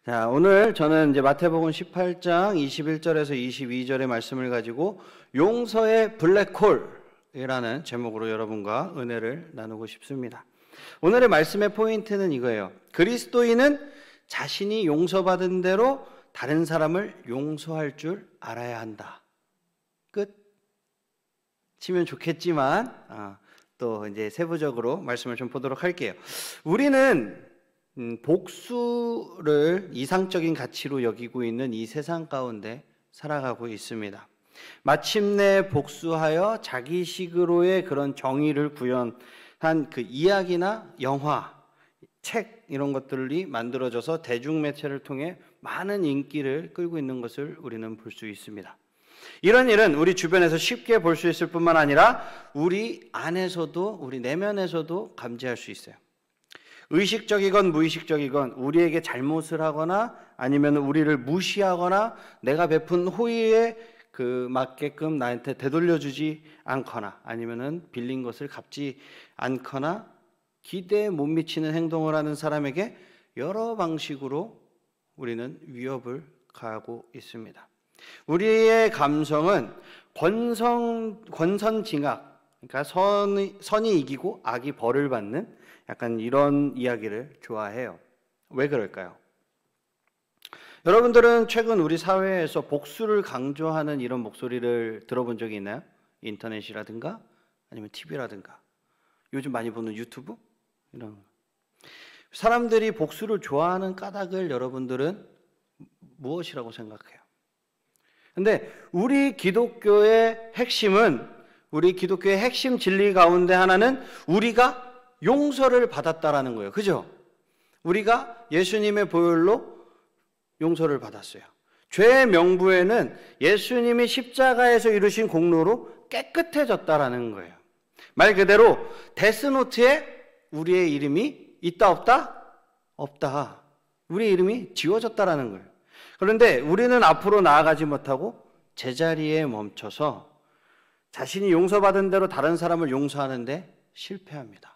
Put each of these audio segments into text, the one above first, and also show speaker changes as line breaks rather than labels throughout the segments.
자, 오늘 저는 이제 마태복음 18장 21절에서 22절의 말씀을 가지고 용서의 블랙홀이라는 제목으로 여러분과 은혜를 나누고 싶습니다. 오늘의 말씀의 포인트는 이거예요. 그리스도인은 자신이 용서받은 대로 다른 사람을 용서할 줄 알아야 한다. 끝. 치면 좋겠지만 또 이제 세부적으로 말씀을 좀 보도록 할게요. 우리는 복수를 이상적인 가치로 여기고 있는 이 세상 가운데 살아가고 있습니다. 마침내 복수하여 자기식으로의 그런 정의를 구현한 그 이야기나 영화, 책 이런 것들이 만들어져서 대중매체를 통해 많은 인기를 끌고 있는 것을 우리는 볼 수 있습니다. 이런 일은 우리 주변에서 쉽게 볼 수 있을 뿐만 아니라 우리 안에서도, 우리 내면에서도 감지할 수 있어요. 의식적이건 무의식적이건 우리에게 잘못을 하거나 아니면 우리를 무시하거나 내가 베푼 호의에 맞게끔 나한테 되돌려주지 않거나 아니면은 빌린 것을 갚지 않거나 기대에 못 미치는 행동을 하는 사람에게 여러 방식으로 우리는 위협을 가하고 있습니다. 우리의 감성은 권선징악, 그러니까 선이 이기고 악이 벌을 받는 약간 이런 이야기를 좋아해요. 왜 그럴까요? 여러분들은 최근 우리 사회에서 복수를 강조하는 이런 목소리를 들어본 적이 있나요? 인터넷이라든가 아니면 TV라든가 요즘 많이 보는 유튜브? 이런 사람들이 복수를 좋아하는 까닭을 여러분들은 무엇이라고 생각해요? 근데 우리 기독교의 핵심은, 우리 기독교의 핵심 진리 가운데 하나는 우리가 용서를 받았다라는 거예요. 그죠? 우리가 예수님의 보혈로 용서를 받았어요. 죄의 명부에는 예수님이 십자가에서 이루신 공로로 깨끗해졌다라는 거예요. 말 그대로 데스노트에 우리의 이름이 있다 없다? 없다. 우리의 이름이 지워졌다라는 거예요. 그런데 우리는 앞으로 나아가지 못하고 제자리에 멈춰서 자신이 용서받은 대로 다른 사람을 용서하는데 실패합니다.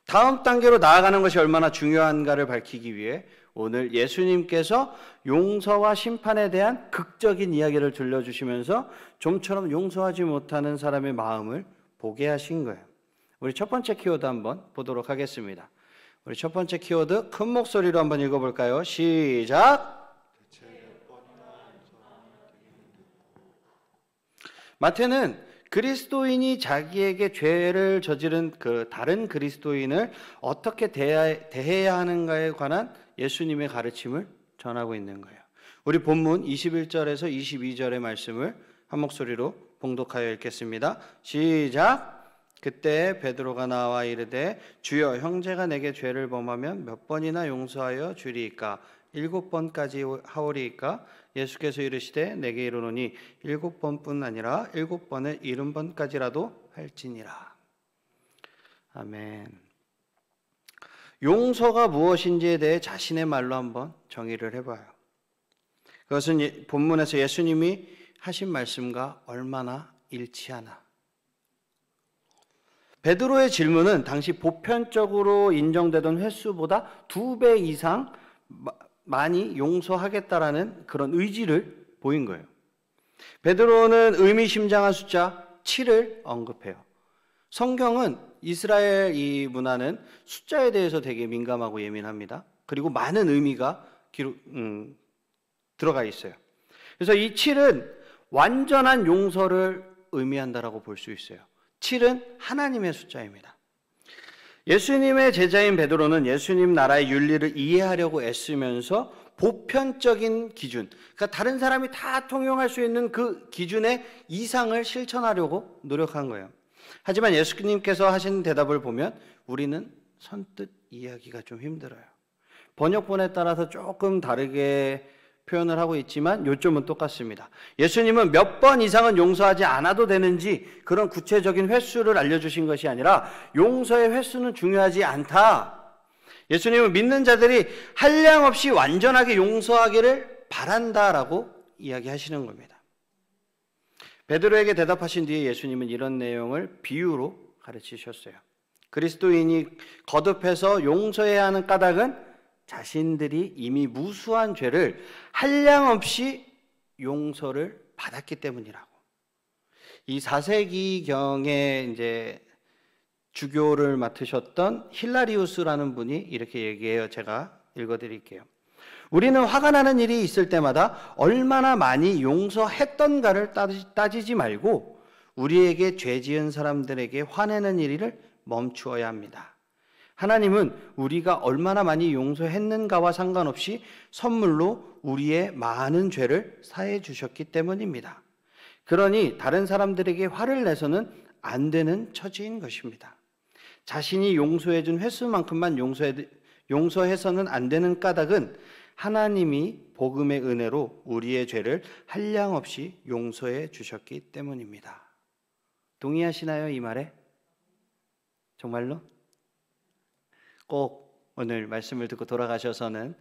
다음 단계로 나아가는 것이 얼마나 중요한가를 밝히기 위해 오늘 예수님께서 용서와 심판에 대한 극적인 이야기를 들려주시면서 좀처럼 용서하지 못하는 사람의 마음을 보게 하신 거예요. 우리 첫 번째 키워드 한번 보도록 하겠습니다. 우리 첫 번째 키워드 큰 목소리로 한번 읽어볼까요? 시작! 마태는 그리스도인이 자기에게 죄를 저지른 다른 그리스도인을 어떻게 대해야 하는가에 관한 예수님의 가르침을 전하고 있는 거예요. 우리 본문 21절에서 22절의 말씀을 한 목소리로 봉독하여 읽겠습니다. 시작! 그때 베드로가 나와 이르되 주여, 형제가 내게 죄를 범하면 몇 번이나 용서하여 주리이까? 7번까지 하오리이까? 예수께서 이르시되 내게 이르노니 7번뿐 아니라 7번에 70번까지라도 할지니라. 아멘. 용서가 무엇인지에 대해 자신의 말로 한번 정의를 해봐요. 그것은 본문에서 예수님이 하신 말씀과 얼마나 일치하나. 베드로의 질문은 당시 보편적으로 인정되던 횟수보다 2배 이상 많이 용서하겠다라는 그런 의지를 보인 거예요. 베드로는 의미심장한 숫자 7을 언급해요. 성경은 이스라엘 이 문화는 숫자에 대해서 되게 민감하고 예민합니다. 그리고 많은 의미가 들어가 있어요. 그래서 이 7은 완전한 용서를 의미한다라고 볼 수 있어요. 7은 하나님의 숫자입니다. 예수님의 제자인 베드로는 예수님 나라의 윤리를 이해하려고 애쓰면서 보편적인 기준, 그러니까 다른 사람이 다 통용할 수 있는 그 기준의 이상을 실천하려고 노력한 거예요. 하지만 예수님께서 하신 대답을 보면 우리는 선뜻 이해하기가 좀 힘들어요. 번역본에 따라서 조금 다르게 표현을 하고 있지만 요점은 똑같습니다. 예수님은 몇 번 이상은 용서하지 않아도 되는지 그런 구체적인 횟수를 알려주신 것이 아니라 용서의 횟수는 중요하지 않다. 예수님은 믿는 자들이 한량없이 완전하게 용서하기를 바란다라고 이야기하시는 겁니다. 베드로에게 대답하신 뒤에 예수님은 이런 내용을 비유로 가르치셨어요. 그리스도인이 거듭해서 용서해야 하는 까닭은 자신들이 이미 무수한 죄를 한량없이 용서를 받았기 때문이라고. 이 4세기경에 이제 주교를 맡으셨던 힐라리우스라는 분이 이렇게 얘기해요. 제가 읽어드릴게요. 우리는 화가 나는 일이 있을 때마다 얼마나 많이 용서했던가를 따지지 말고 우리에게 죄 지은 사람들에게 화내는 일을 멈추어야 합니다. 하나님은 우리가 얼마나 많이 용서했는가와 상관없이 선물로 우리의 많은 죄를 사해 주셨기 때문입니다. 그러니 다른 사람들에게 화를 내서는 안 되는 처지인 것입니다. 자신이 용서해 준 횟수만큼만 용서해서는 안 되는 까닭은 하나님이 복음의 은혜로 우리의 죄를 한량없이 용서해 주셨기 때문입니다. 동의하시나요, 이 말에? 정말로? 꼭 오늘 말씀을 듣고 돌아가셔서는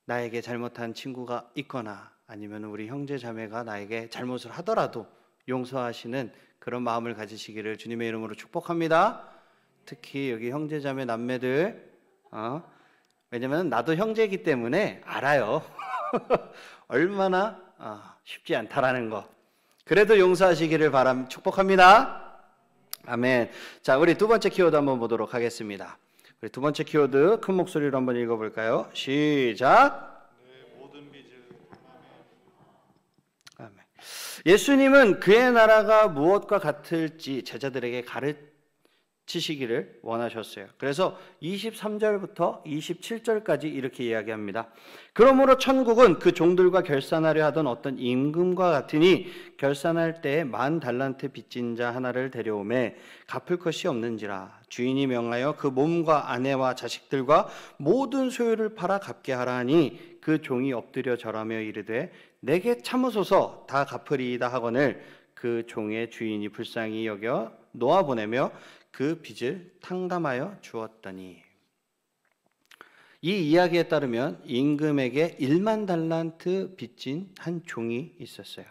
나에게 잘못한 친구가 있거나 아니면 우리 형제 자매가 나에게 잘못을 하더라도 용서하시는 그런 마음을 가지시기를 주님의 이름으로 축복합니다. 특히 여기 형제 자매 남매들, 왜냐면 나도 형제이기 때문에 알아요. 얼마나 쉽지 않다라는 거. 그래도 용서하시기를 축복합니다. 아멘. 자, 우리 두 번째 키워드 한번 보도록 하겠습니다. 우리 두 번째 키워드 큰 목소리로 한번 읽어볼까요? 시작.
내 모든 빚을
아멘. 예수님은 그의 나라가 무엇과 같을지 제자들에게 가르치시기를 원하셨어요. 그래서 23절부터 27절까지 이렇게 이야기합니다. 그러므로 천국은 그 종들과 결산하려 하던 어떤 임금과 같으니 결산할 때에 10,000달란트 빚진 자 하나를 데려오매 갚을 것이 없는지라. 주인이 명하여 그 몸과 아내와 자식들과 모든 소유를 팔아 갚게 하라 하니 그 종이 엎드려 절하며 이르되 내게 참으소서 다 갚으리이다 하거늘 그 종의 주인이 불쌍히 여겨 놓아보내며 그 빚을 탕감하여 주었더니. 이 이야기에 따르면 임금에게 10,000달란트 빚진 한 종이 있었어요.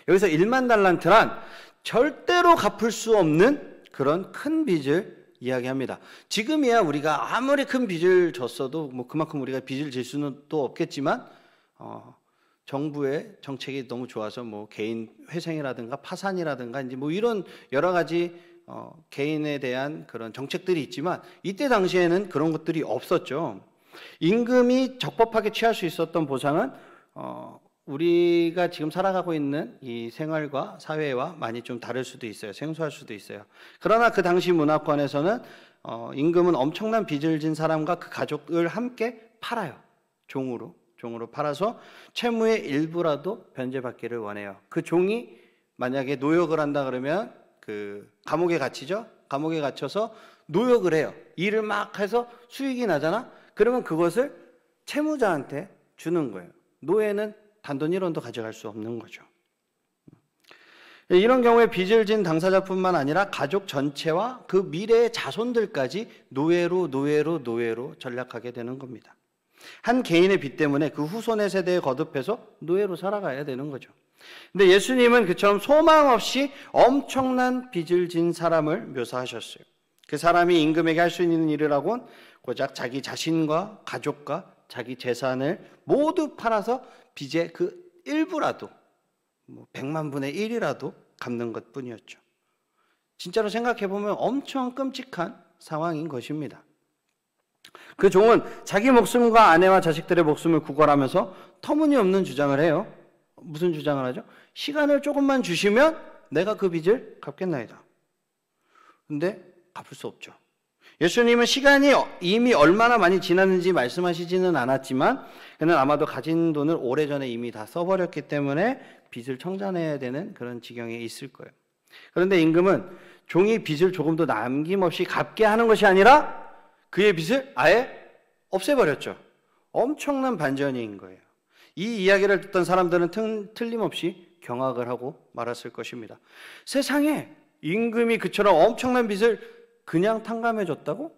여기서 10,000달란트란 절대로 갚을 수 없는 그런 큰 빚을 이야기합니다. 지금이야 우리가 아무리 큰 빚을 졌어도 뭐 그만큼 우리가 빚을 질 수는 또 없겠지만 정부의 정책이 너무 좋아서 뭐 개인 회생이라든가 파산이라든가 이제 뭐 이런 여러 가지 개인에 대한 그런 정책들이 있지만 이때 당시에는 그런 것들이 없었죠. 임금이 적법하게 취할 수 있었던 보상은 우리가 지금 살아가고 있는 이 생활과 사회와 많이 좀 다를 수도 있어요. 생소할 수도 있어요. 그러나 그 당시 문화권에서는 임금은 엄청난 빚을 진 사람과 그 가족을 함께 팔아요. 종으로 팔아서 채무의 일부라도 변제받기를 원해요. 그 종이 만약에 노역을 한다 그러면 그 감옥에 갇히죠. 감옥에 갇혀서 노역을 해요. 일을 막 해서 수익이 나잖아. 그러면 그것을 채무자한테 주는 거예요. 노예는 단돈 1원도 가져갈 수 없는 거죠. 이런 경우에 빚을 진 당사자뿐만 아니라 가족 전체와 그 미래의 자손들까지 노예로 전락하게 되는 겁니다. 한 개인의 빚 때문에 그 후손의 세대에 거듭해서 노예로 살아가야 되는 거죠. 근데 예수님은 그처럼 소망 없이 엄청난 빚을 진 사람을 묘사하셨어요. 그 사람이 임금에게 할 수 있는 일을 하곤 고작 자기 자신과 가족과 자기 재산을 모두 팔아서 빚의 그 일부라도 100만 분의 1이라도 갚는 것뿐이었죠. 진짜로 생각해 보면 엄청 끔찍한 상황인 것입니다. 그 종은 자기 목숨과 아내와 자식들의 목숨을 구걸하면서 터무니없는 주장을 해요. 무슨 주장을 하죠? 시간을 조금만 주시면 내가 그 빚을 갚겠나이다. 근데 갚을 수 없죠. 예수님은 시간이 이미 얼마나 많이 지났는지 말씀하시지는 않았지만 그는 아마도 가진 돈을 오래전에 이미 다 써버렸기 때문에 빚을 청산해야 되는 그런 지경에 있을 거예요. 그런데 임금은 종이 빚을 조금도 남김없이 갚게 하는 것이 아니라 그의 빚을 아예 없애버렸죠. 엄청난 반전인 거예요. 이 이야기를 듣던 사람들은 틀림없이 경악을 하고 말았을 것입니다. 세상에 임금이 그처럼 엄청난 빚을 그냥 탕감해줬다고?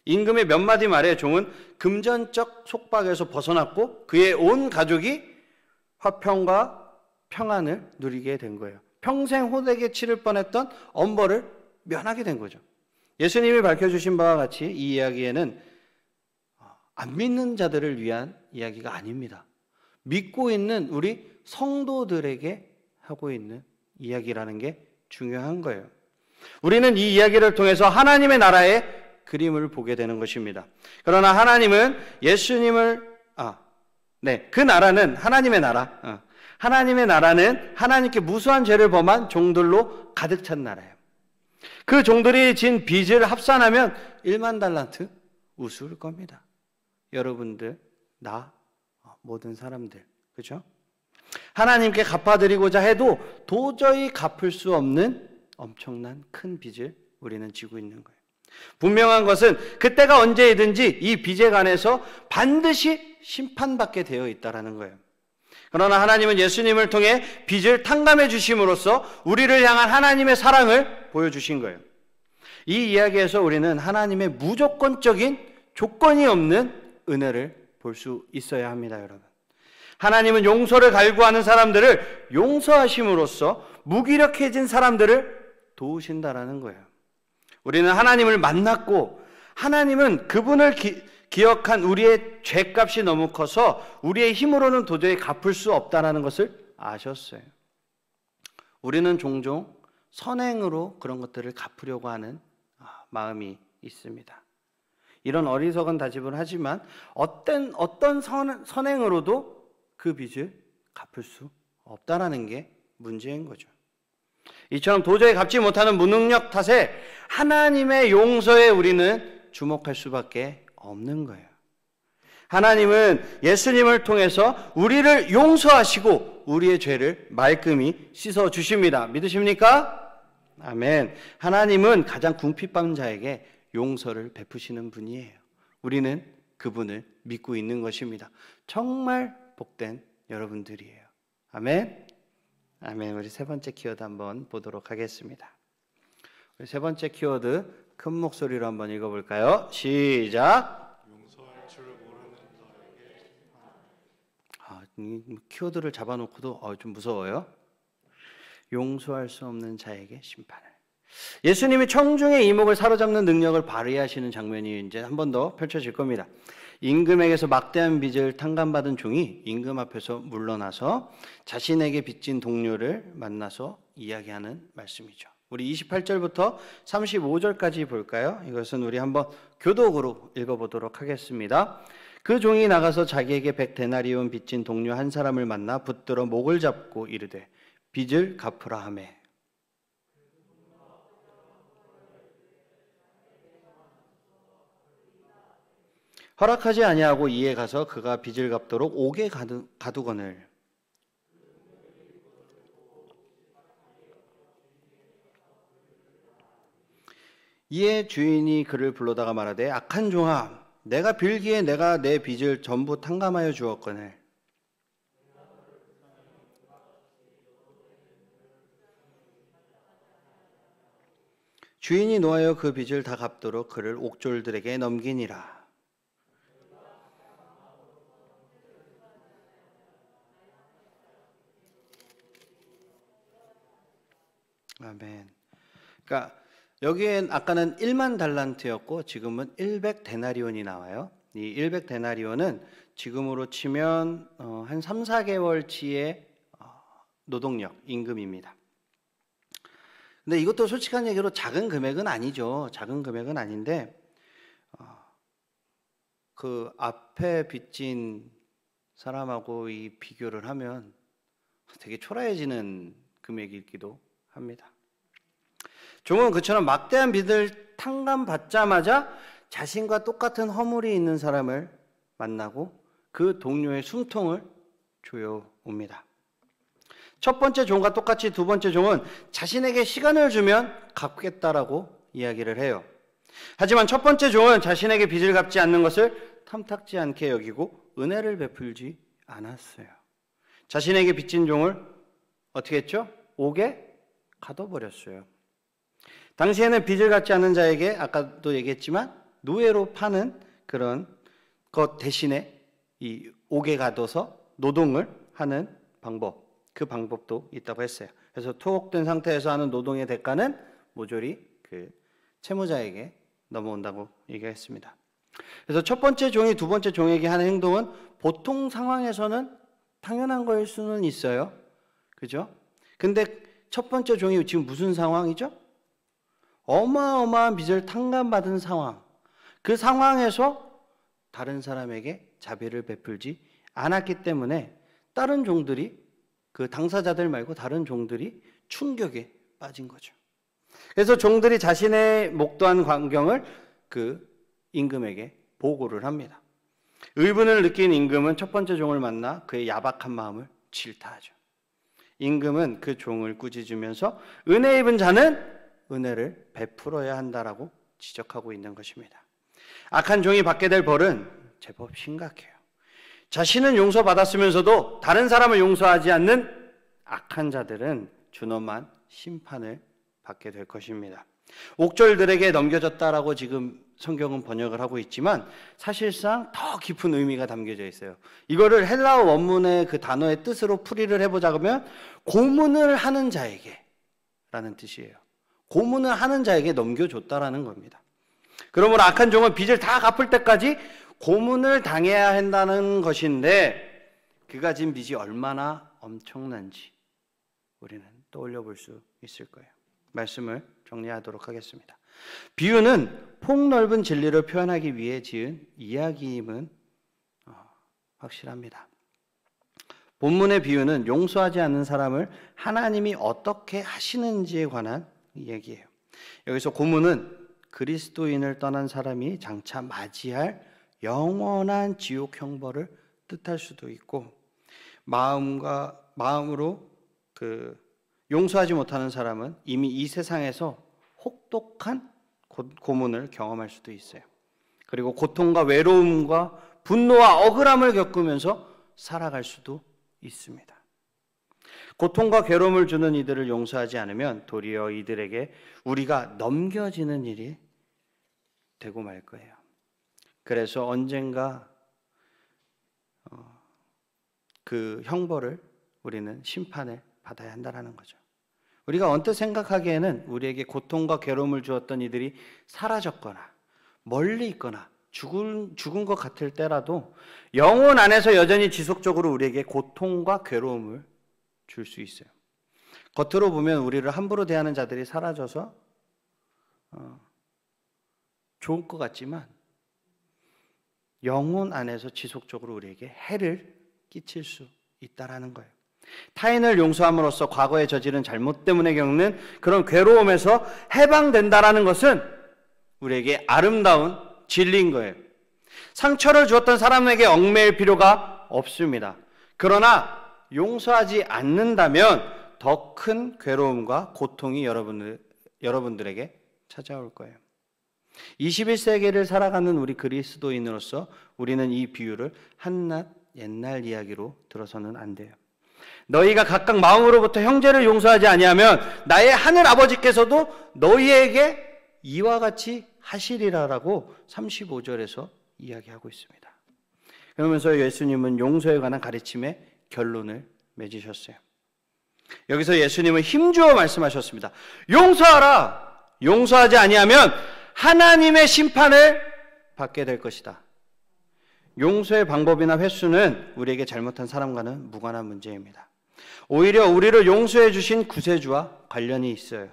임금의 몇 마디 말에 종은 금전적 속박에서 벗어났고 그의 온 가족이 화평과 평안을 누리게 된 거예요. 평생 호되게 치를 뻔했던 엄벌을 면하게 된 거죠. 예수님이 밝혀주신 바와 같이 이 이야기에는 안 믿는 자들을 위한 이야기가 아닙니다. 믿고 있는 우리 성도들에게 하고 있는 이야기라는 게 중요한 거예요. 우리는 이 이야기를 통해서 하나님의 나라의 그림을 보게 되는 것입니다. 그러나 하나님은 그 나라는 하나님의 나라. 하나님의 나라는 하나님께 무수한 죄를 범한 종들로 가득 찬 나라예요. 그 종들이 진 빚을 합산하면 1만 달란트 우스울 겁니다. 여러분들, 나, 모든 사람들, 그죠? 하나님께 갚아드리고자 해도 도저히 갚을 수 없는 엄청난 큰 빚을 우리는 지고 있는 거예요. 분명한 것은 그때가 언제이든지 이 빚에 관해서 반드시 심판받게 되어 있다는 거예요. 그러나 하나님은 예수님을 통해 빚을 탕감해 주심으로써 우리를 향한 하나님의 사랑을 보여주신 거예요. 이 이야기에서 우리는 하나님의 무조건적인 조건이 없는 은혜를 볼 수 있어야 합니다, 여러분. 하나님은 용서를 갈구하는 사람들을 용서하심으로써 무기력해진 사람들을 도우신다라는 거예요. 우리는 하나님을 만났고 하나님은 그분을 기억한 우리의 죄값이 너무 커서 우리의 힘으로는 도저히 갚을 수 없다는 것을 아셨어요. 우리는 종종 선행으로 그런 것들을 갚으려고 하는 마음이 있습니다. 이런 어리석은 다짐을 하지만 어떤 선행으로도 그 빚을 갚을 수 없다는 게 문제인 거죠. 이처럼 도저히 갚지 못하는 무능력 탓에 하나님의 용서에 우리는 주목할 수밖에 없는 거예요. 하나님은 예수님을 통해서 우리를 용서하시고 우리의 죄를 말끔히 씻어주십니다. 믿으십니까? 아멘. 하나님은 가장 궁핍한 자에게 용서를 베푸시는 분이에요. 우리는 그분을 믿고 있는 것입니다. 정말 복된 여러분들이에요. 아멘. 아멘. 우리 세 번째 키워드 한번 보도록 하겠습니다. 우리 세 번째 키워드 큰 목소리로 한번 읽어볼까요? 시작.
용서할 줄 모르는 자에게
키워드를 잡아놓고도 좀 무서워요. 용서할 수 없는 자에게 심판을. 예수님이 청중의 이목을 사로잡는 능력을 발휘하시는 장면이 이제 한 번 더 펼쳐질 겁니다. 임금에게서 막대한 빚을 탕감받은 종이 임금 앞에서 물러나서 자신에게 빚진 동료를 만나서 이야기하는 말씀이죠. 우리 28절부터 35절까지 볼까요? 이것은 우리 한번 교독으로 읽어보도록 하겠습니다. 그 종이 나가서 자기에게 100데나리온 빚진 동료 한 사람을 만나 붙들어 목을 잡고 이르되 빚을 갚으라 하매 허락하지 아니하고 이에 가서 그가 빚을 갚도록 옥에 가두거늘. 이에 주인이 그를 불러다가 말하되 악한 종아 내가 빌기에 내가 내 빚을 전부 탕감하여 주었거늘 주인이 노하여 그 빚을 다 갚도록 그를 옥졸들에게 넘기니라. 아멘. 그러니까 여기엔 아까는 1만 달란트였고 지금은 100데나리온이 나와요. 이 100데나리온은 지금으로 치면 한 3, 4개월치의 노동력, 임금입니다. 근데 이것도 솔직한 얘기로 작은 금액은 아니죠. 작은 금액은 아닌데 그 앞에 빚진 사람하고 이 비교를 하면 되게 초라해지는 금액이기도 합니다. 종은 그처럼 막대한 빚을 탕감받자마자 자신과 똑같은 허물이 있는 사람을 만나고 그 동료의 숨통을 조여옵니다. 첫 번째 종과 똑같이 두 번째 종은 자신에게 시간을 주면 갚겠다라고 이야기를 해요. 하지만 첫 번째 종은 자신에게 빚을 갚지 않는 것을 탐탁지 않게 여기고 은혜를 베풀지 않았어요. 자신에게 빚진 종을 어떻게 했죠? 옥에 가둬버렸어요. 당시에는 빚을 갚지 않는 자에게 아까도 얘기했지만 노예로 파는 그런 것 대신에 이 옥에 가둬서 노동을 하는 방법, 그 방법도 있다고 했어요. 그래서 투옥된 상태에서 하는 노동의 대가는 모조리 그 채무자에게 넘어온다고 얘기했습니다. 그래서 첫 번째 종이 두 번째 종에게 하는 행동은 보통 상황에서는 당연한 거일 수는 있어요. 그죠? 근데 첫 번째 종이 지금 무슨 상황이죠? 어마어마한 빚을 탕감받은 상황. 그 상황에서 다른 사람에게 자비를 베풀지 않았기 때문에 다른 종들이, 그 당사자들 말고 다른 종들이 충격에 빠진 거죠. 그래서 종들이 자신의 목도한 광경을 그 임금에게 보고를 합니다. 의분을 느낀 임금은 첫 번째 종을 만나 그의 야박한 마음을 질타하죠. 임금은 그 종을 꾸짖으면서 은혜 입은 자는 은혜를 베풀어야 한다라고 지적하고 있는 것입니다. 악한 종이 받게 될 벌은 제법 심각해요. 자신은 용서받았으면서도 다른 사람을 용서하지 않는 악한 자들은 준엄한 심판을 받게 될 것입니다. 옥졸들에게 넘겨졌다라고 지금 성경은 번역을 하고 있지만 사실상 더 깊은 의미가 담겨져 있어요. 이거를 헬라어 원문의 그 단어의 뜻으로 풀이를 해보자 그러면 고문을 하는 자에게 라는 뜻이에요. 고문을 하는 자에게 넘겨줬다라는 겁니다. 그러므로 악한 종은 빚을 다 갚을 때까지 고문을 당해야 한다는 것인데 그가 진 빚이 얼마나 엄청난지 우리는 떠올려 볼 수 있을 거예요. 말씀을 정리하도록 하겠습니다. 비유는 폭넓은 진리를 표현하기 위해 지은 이야기임은 확실합니다. 본문의 비유는 용서하지 않는 사람을 하나님이 어떻게 하시는지에 관한 얘기예요. 여기서 고문은 그리스도인을 떠난 사람이 장차 맞이할 영원한 지옥 형벌을 뜻할 수도 있고 마음으로 용서하지 못하는 사람은 이미 이 세상에서 혹독한 고문을 경험할 수도 있어요. 그리고 고통과 외로움과 분노와 억울함을 겪으면서 살아갈 수도 있습니다. 고통과 괴로움을 주는 이들을 용서하지 않으면 도리어 이들에게 우리가 넘겨지는 일이 되고 말 거예요. 그래서 언젠가 그 형벌을 우리는 심판을 받아야 한다는 거죠. 우리가 언뜻 생각하기에는 우리에게 고통과 괴로움을 주었던 이들이 사라졌거나 멀리 있거나 죽은 것 같을 때라도 영혼 안에서 여전히 지속적으로 우리에게 고통과 괴로움을 줄 수 있어요. 겉으로 보면 우리를 함부로 대하는 자들이 사라져서 좋을 것 같지만 영혼 안에서 지속적으로 우리에게 해를 끼칠 수 있다라는 거예요. 타인을 용서함으로써 과거에 저지른 잘못 때문에 겪는 그런 괴로움에서 해방된다라는 것은 우리에게 아름다운 진리인 거예요. 상처를 주었던 사람에게 얽매일 필요가 없습니다. 그러나 용서하지 않는다면 더 큰 괴로움과 고통이 여러분들에게 찾아올 거예요. 21세기를 살아가는 우리 그리스도인으로서 우리는 이 비유를 한낱 옛날 이야기로 들어서는 안 돼요. 너희가 각각 마음으로부터 형제를 용서하지 아니하면 나의 하늘 아버지께서도 너희에게 이와 같이 하시리라라고 35절에서 이야기하고 있습니다. 그러면서 예수님은 용서에 관한 가르침에 결론을 맺으셨어요. 여기서 예수님은 힘주어 말씀하셨습니다. 용서하라. 용서하지 아니하면 하나님의 심판을 받게 될 것이다. 용서의 방법이나 횟수는 우리에게 잘못한 사람과는 무관한 문제입니다. 오히려 우리를 용서해 주신 구세주와 관련이 있어요.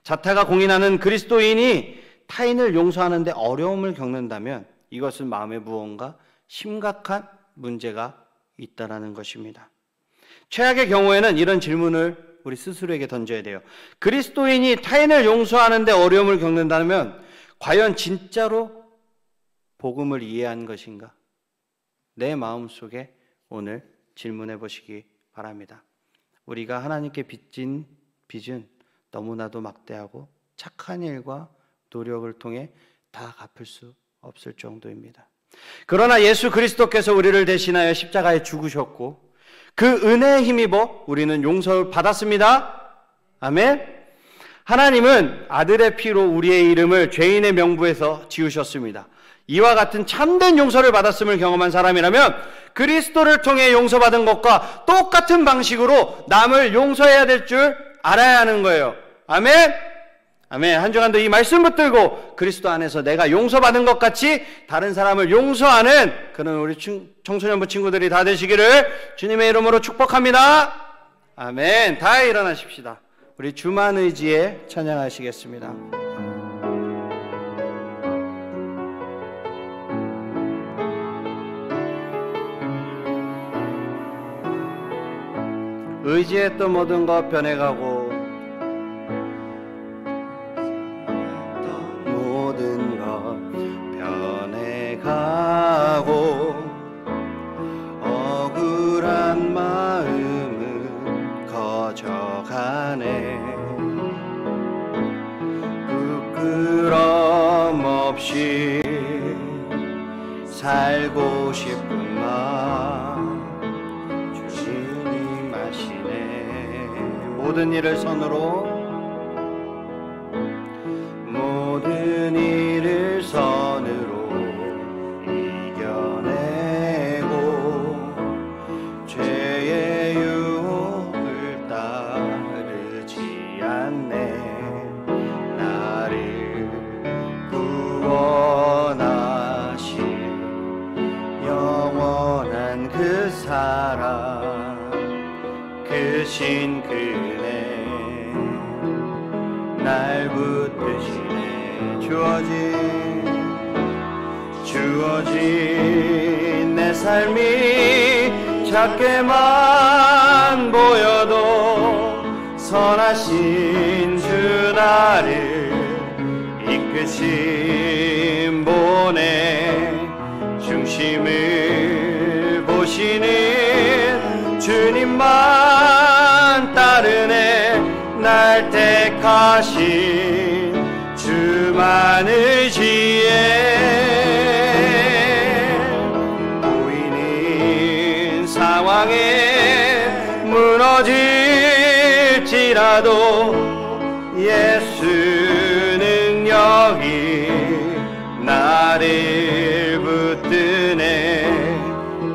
자타가 공인하는 그리스도인이 타인을 용서하는데 어려움을 겪는다면 이것은 마음에 무언가 심각한 문제가 있다라는 것입니다. 최악의 경우에는 이런 질문을 우리 스스로에게 던져야 돼요. 그리스도인이 타인을 용서하는데 어려움을 겪는다면 과연 진짜로 복음을 이해한 것인가? 내 마음속에 오늘 질문해 보시기 바랍니다. 우리가 하나님께 빚진 빚은 너무나도 막대하고 착한 일과 노력을 통해 다 갚을 수 없을 정도입니다. 그러나 예수 그리스도께서 우리를 대신하여 십자가에 죽으셨고 그 은혜에 힘입어 우리는 용서를 받았습니다. 아멘. 하나님은 아들의 피로 우리의 이름을 죄인의 명부에서 지우셨습니다. 이와 같은 참된 용서를 받았음을 경험한 사람이라면 그리스도를 통해 용서받은 것과 똑같은 방식으로 남을 용서해야 될 줄 알아야 하는 거예요. 아멘. 아멘. 한 주간도 이 말씀 붙들고 그리스도 안에서 내가 용서받은 것 같이 다른 사람을 용서하는 그런 우리 청소년부 친구들이 다 되시기를 주님의 이름으로 축복합니다. 아멘. 다 일어나십시다. 우리 주만 의지에 찬양하시겠습니다. 의지했던 모든 것 변해가고 모든 것 변해가고 억울한 마음은 커져가네. 부끄럼 없이 살고 싶은 마음 주님이 마시네. 모든 일을 선으로 모든 일을 선으로 이겨내고 죄의 유혹을 따르지 않네. 나를 구원하신 영원한 그 사랑 크신 그네 날 붙드시네. 주어진 내 삶이 작게만 보여도 선하신 주 나를 이끄신 분의 중심을 보시는 주님만 따르네. 날 택하신 주만 의지해 보이는 상황에 무너질지라도 예수 능력이 나를 붙드네.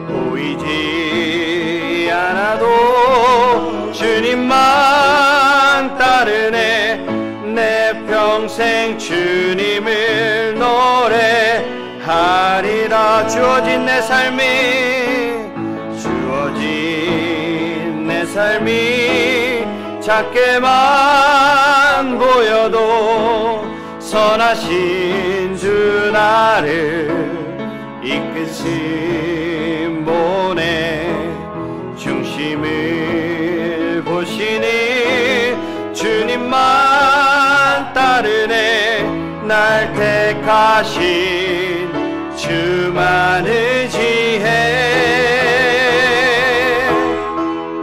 보이지 않아도 주님만 따르네. 내 평생 주님을 노래하리라. 주어진 내 삶이 작게만 보여도 선하신 주 나를 이끄신 분의 중심을 보시니 주님만 따르네. 날 택하신 주만 의지해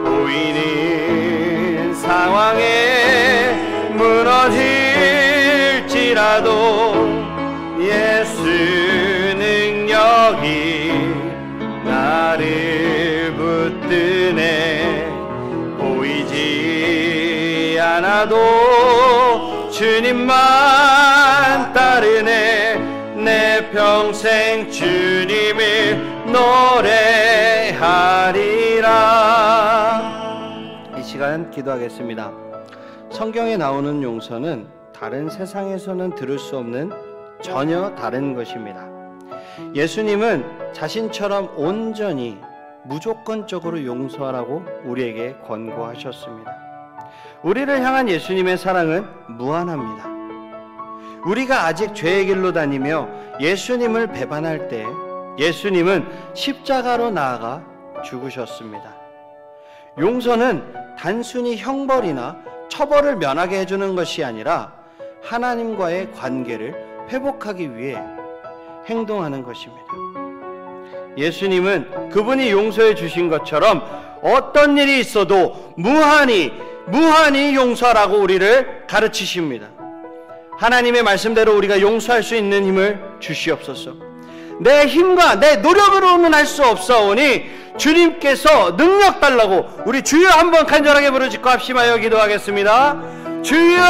보이는 상황에 무너질지라도 예수 능력이 나를 붙드네. 보이지 않아도 주님만 따르네. 내 평생 주님을 노래하리라. 이 시간 기도하겠습니다. 성경에 나오는 용서는 다른 세상에서는 들을 수 없는 전혀 다른 것입니다. 예수님은 자신처럼 온전히 무조건적으로 용서하라고 우리에게 권고하셨습니다. 우리를 향한 예수님의 사랑은 무한합니다. 우리가 아직 죄의 길로 다니며 예수님을 배반할 때 예수님은 십자가로 나아가 죽으셨습니다. 용서는 단순히 형벌이나 처벌을 면하게 해주는 것이 아니라 하나님과의 관계를 회복하기 위해 행동하는 것입니다. 예수님은 그분이 용서해 주신 것처럼 어떤 일이 있어도 무한히 용서하라고 우리를 가르치십니다. 하나님의 말씀대로 우리가 용서할 수 있는 힘을 주시옵소서. 내 힘과 내 노력으로는 할 수 없사오니 주님께서 능력 달라고 우리 주여 한번 간절하게 부르짖고 합심하여 기도하겠습니다. 주여!